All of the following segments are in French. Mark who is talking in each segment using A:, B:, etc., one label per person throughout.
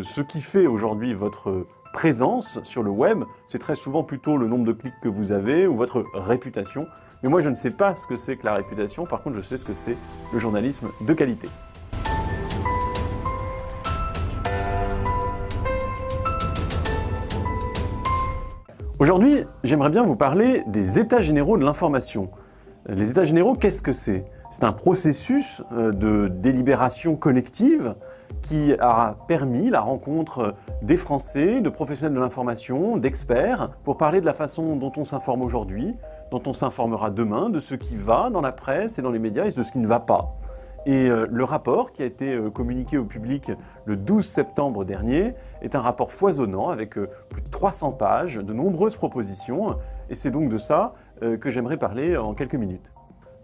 A: Ce qui fait aujourd'hui votre présence sur le web, c'est très souvent plutôt le nombre de clics que vous avez ou votre réputation. Mais moi, je ne sais pas ce que c'est que la réputation. Par contre, je sais ce que c'est le journalisme de qualité. Aujourd'hui, j'aimerais bien vous parler des États généraux de l'information. Les États généraux, qu'est-ce que c'est? C'est un processus de délibération collective qui a permis la rencontre des Français, de professionnels de l'information, d'experts, pour parler de la façon dont on s'informe aujourd'hui, dont on s'informera demain, de ce qui va dans la presse et dans les médias et de ce qui ne va pas. Et le rapport qui a été communiqué au public le 12 septembre dernier est un rapport foisonnant avec plus de 300 pages, de nombreuses propositions, et c'est donc de ça que j'aimerais parler en quelques minutes.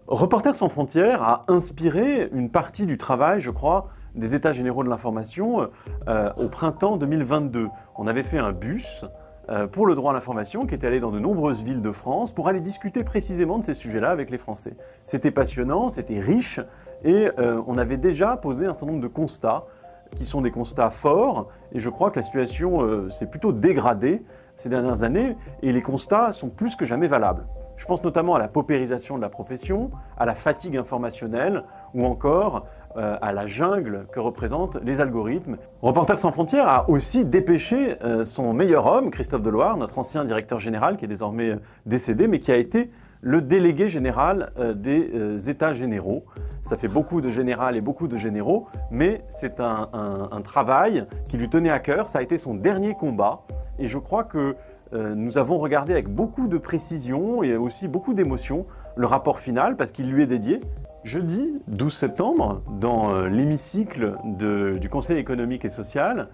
A: Reporters sans frontières a inspiré une partie du travail, je crois, des États généraux de l'information au printemps 2022. On avait fait un bus pour le droit à l'information qui était allé dans de nombreuses villes de France pour aller discuter précisément de ces sujets-là avec les Français. C'était passionnant, c'était riche et on avait déjà posé un certain nombre de constats qui sont des constats forts et je crois que la situation s'est plutôt dégradée ces dernières années et les constats sont plus que jamais valables. Je pense notamment à la paupérisation de la profession, à la fatigue informationnelle ou encore à la jungle que représentent les algorithmes. Reporters sans frontières a aussi dépêché son meilleur homme, Christophe Deloire, notre ancien directeur général qui est désormais décédé, mais qui a été le délégué général des États généraux. Ça fait beaucoup de général et beaucoup de généraux, mais c'est un travail qui lui tenait à cœur. Ça a été son dernier combat et je crois que nous avons regardé avec beaucoup de précision et aussi beaucoup d'émotion le rapport final parce qu'il lui est dédié. Jeudi 12 septembre, dans l'hémicycle du Conseil économique et social,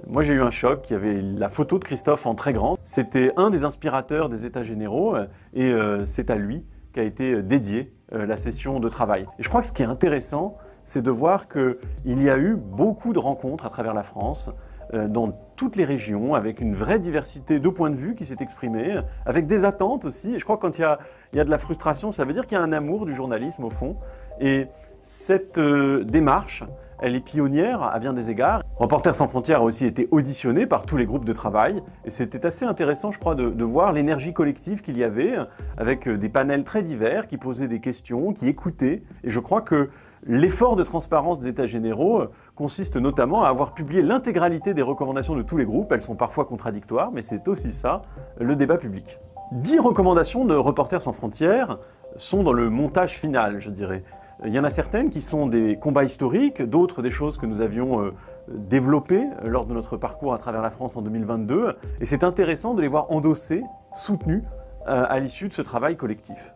A: moi j'ai eu un choc, il y avait la photo de Christophe en très grand. C'était un des inspirateurs des États généraux et c'est à lui qu'a été dédiée la session de travail. Et je crois que ce qui est intéressant, c'est de voir qu'il y a eu beaucoup de rencontres à travers la France, dans toutes les régions, avec une vraie diversité de points de vue qui s'est exprimée, avec des attentes aussi. Et je crois que quand il y a de la frustration, ça veut dire qu'il y a un amour du journalisme au fond. Et cette démarche, elle est pionnière à bien des égards. Reporters sans frontières a aussi été auditionné par tous les groupes de travail. Et c'était assez intéressant, je crois, de voir l'énergie collective qu'il y avait, avec des panels très divers qui posaient des questions, qui écoutaient. Et je crois que l'effort de transparence des États généraux consiste notamment à avoir publié l'intégralité des recommandations de tous les groupes. Elles sont parfois contradictoires, mais c'est aussi ça, le débat public. 10 recommandations de Reporters sans frontières sont dans le montage final, je dirais. Il y en a certaines qui sont des combats historiques, d'autres des choses que nous avions développées lors de notre parcours à travers la France en 2022. Et c'est intéressant de les voir endossées, soutenues à l'issue de ce travail collectif.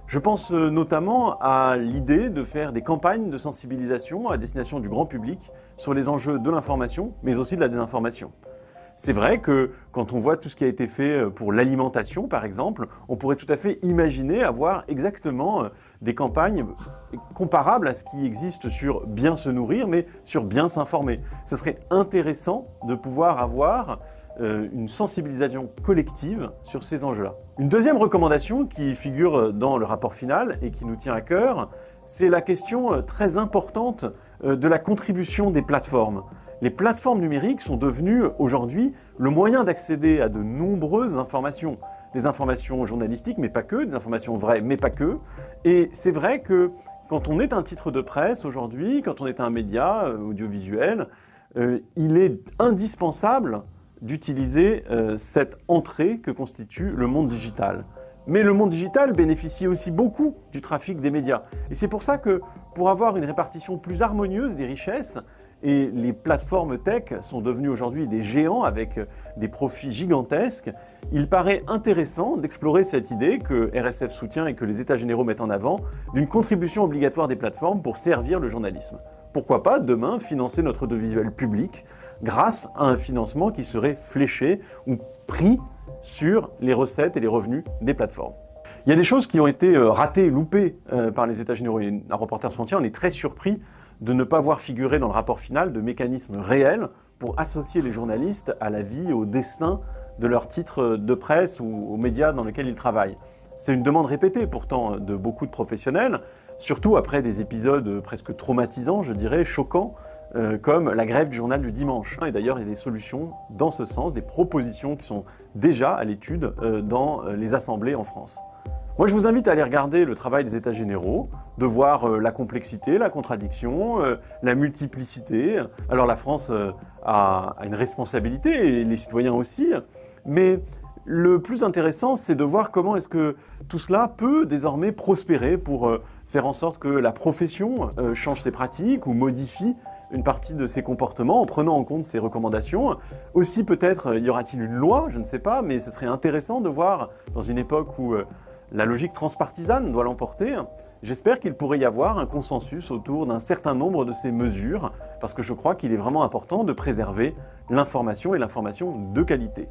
A: Je pense notamment à l'idée de faire des campagnes de sensibilisation à destination du grand public sur les enjeux de l'information, mais aussi de la désinformation. C'est vrai que quand on voit tout ce qui a été fait pour l'alimentation, par exemple, on pourrait tout à fait imaginer avoir exactement des campagnes comparables à ce qui existe sur bien se nourrir, mais sur bien s'informer. Ce serait intéressant de pouvoir avoir une sensibilisation collective sur ces enjeux-là. Une deuxième recommandation qui figure dans le rapport final et qui nous tient à cœur, c'est la question très importante de la contribution des plateformes. Les plateformes numériques sont devenues aujourd'hui le moyen d'accéder à de nombreuses informations. Des informations journalistiques, mais pas que, des informations vraies, mais pas que. Et c'est vrai que quand on est un titre de presse aujourd'hui, quand on est un média audiovisuel, il est indispensable d'utiliser cette entrée que constitue le monde digital. Mais le monde digital bénéficie aussi beaucoup du trafic des médias. Et c'est pour ça que pour avoir une répartition plus harmonieuse des richesses, et les plateformes tech sont devenues aujourd'hui des géants avec des profits gigantesques, il paraît intéressant d'explorer cette idée que RSF soutient et que les États généraux mettent en avant d'une contribution obligatoire des plateformes pour servir le journalisme. Pourquoi pas demain financer notre audiovisuel public grâce à un financement qui serait fléché ou pris sur les recettes et les revenus des plateformes. Il y a des choses qui ont été ratées, loupées par les États généraux. Et à Reporters sans frontières, on est très surpris de ne pas voir figurer dans le rapport final de mécanismes réels pour associer les journalistes à la vie, au destin de leurs titres de presse ou aux médias dans lesquels ils travaillent. C'est une demande répétée pourtant de beaucoup de professionnels, surtout après des épisodes presque traumatisants, je dirais, choquants, comme la grève du journal du dimanche. Et d'ailleurs, il y a des solutions dans ce sens, des propositions qui sont déjà à l'étude dans les assemblées en France. Moi, je vous invite à aller regarder le travail des États généraux, de voir la complexité, la contradiction, la multiplicité. Alors la France a une responsabilité, et les citoyens aussi, mais le plus intéressant, c'est de voir comment est-ce que tout cela peut désormais prospérer pour faire en sorte que la profession change ses pratiques ou modifie une partie de ses comportements en prenant en compte ces recommandations. Aussi peut-être y aura-t-il une loi, je ne sais pas, mais ce serait intéressant de voir dans une époque où la logique transpartisane doit l'emporter. J'espère qu'il pourrait y avoir un consensus autour d'un certain nombre de ces mesures, parce que je crois qu'il est vraiment important de préserver l'information et l'information de qualité.